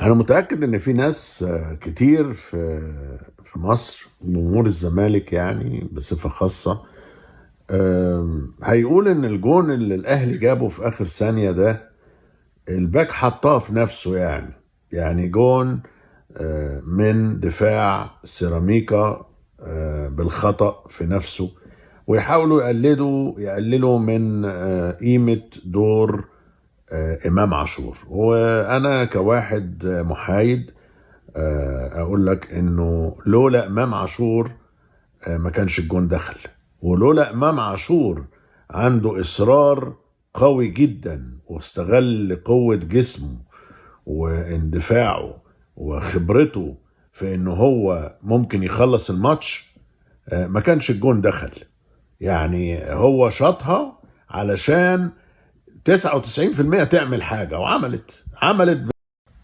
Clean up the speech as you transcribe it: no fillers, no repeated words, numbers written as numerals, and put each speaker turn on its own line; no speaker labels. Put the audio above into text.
انا متاكد ان في ناس كتير في مصر، جمهور الزمالك يعني بصفه خاصه، هيقول ان الجون اللي الاهلي جابه في اخر ثانيه ده الباك حطها في نفسه، يعني جون من دفاع سيراميكا بالخطأ في نفسه، ويحاولوا يقللوا من قيمة دور إمام عاشور. وأنا كواحد محايد أقول لك إنه لولا إمام عاشور ما كانش الجون دخل، ولولا إمام عاشور عنده إصرار قوي جدا واستغل قوة جسمه واندفاعه وخبرته في إنه هو ممكن يخلص الماتش، ما كانش الجون دخل. يعني هو شاطها علشان 99% تعمل حاجة، وعملت